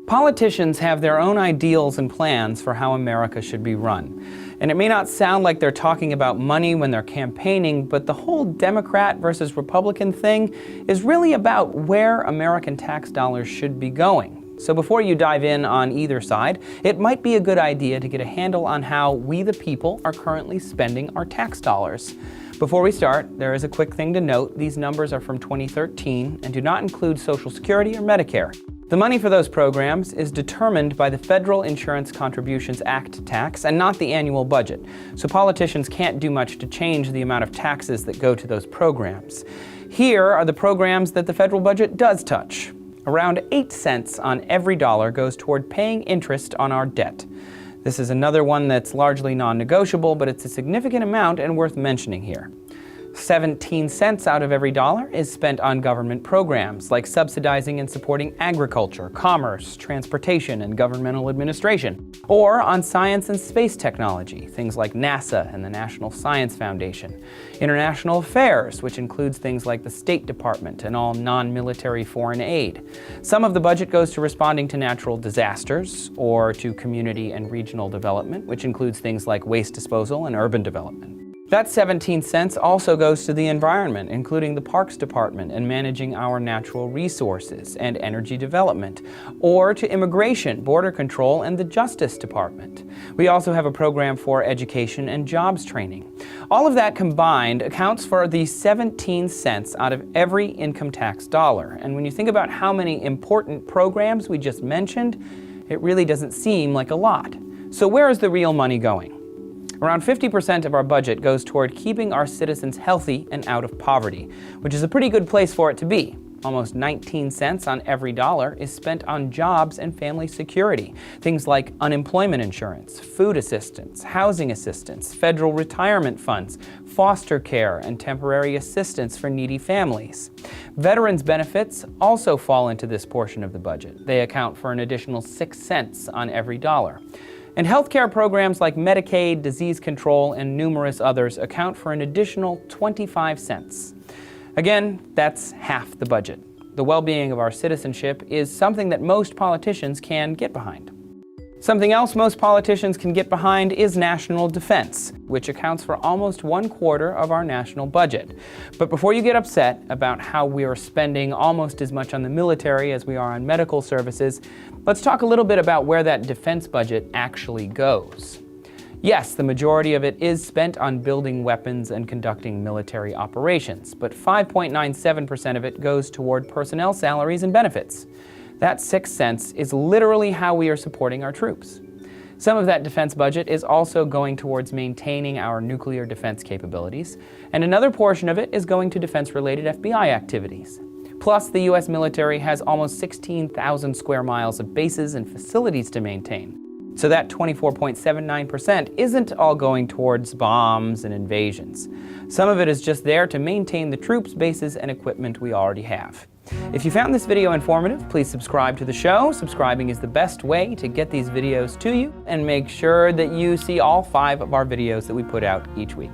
Politicians have their own ideals and plans for how America should be run. And it may not sound like they're talking about money when they're campaigning, but the whole Democrat versus Republican thing is really about where American tax dollars should be going. So before you dive in on either side, it might be a good idea to get a handle on how we the people are currently spending our tax dollars. Before we start, there is a quick thing to note. These numbers are from 2013 and do not include Social Security or Medicare. The money for those programs is determined by the Federal Insurance Contributions Act tax and not the annual budget, so politicians can't do much to change the amount of taxes that go to those programs. Here are the programs that the federal budget does touch. Around 8 cents on every dollar goes toward paying interest on our debt. This is another one that's largely non-negotiable, but it's a significant amount and worth mentioning here. 17 cents out of every dollar is spent on government programs like subsidizing and supporting agriculture, commerce, transportation, and governmental administration, or on science and space technology, things like NASA and the National Science Foundation, international affairs, which includes things like the State Department and all non-military foreign aid. Some of the budget goes to responding to natural disasters or to community and regional development, which includes things like waste disposal and urban development. That 17 cents also goes to the environment, including the Parks Department and managing our natural resources and energy development, or to immigration, border control, and the Justice Department. We also have a program for education and jobs training. All of that combined accounts for the 17 cents out of every income tax dollar. And when you think about how many important programs we just mentioned, it really doesn't seem like a lot. So where is the real money going? Around 50% of our budget goes toward keeping our citizens healthy and out of poverty, which is a pretty good place for it to be. Almost 19 cents on every dollar is spent on jobs and family security, things like unemployment insurance, food assistance, housing assistance, federal retirement funds, foster care, and temporary assistance for needy families. Veterans benefits also fall into this portion of the budget. They account for an additional 6 cents on every dollar. And healthcare programs like Medicaid, disease control, and numerous others account for an additional 25 cents. Again, that's half the budget. The well-being of our citizenship is something that most politicians can get behind. Something else most politicians can get behind is national defense, which accounts for almost 1/4 of our national budget. But before you get upset about how we are spending almost as much on the military as we are on medical services, let's talk a little bit about where that defense budget actually goes. Yes, the majority of it is spent on building weapons and conducting military operations, but 5.97% of it goes toward personnel salaries and benefits. That 6 cents is literally how we are supporting our troops. Some of that defense budget is also going towards maintaining our nuclear defense capabilities, and another portion of it is going to defense-related FBI activities. Plus, the U.S. military has almost 16,000 square miles of bases and facilities to maintain. So that 24.79% isn't all going towards bombs and invasions. Some of it is just there to maintain the troops, bases, and equipment we already have. If you found this video informative, please subscribe to the show. Subscribing is the best way to get these videos to you, and make sure that you see all 5 of our videos that we put out each week.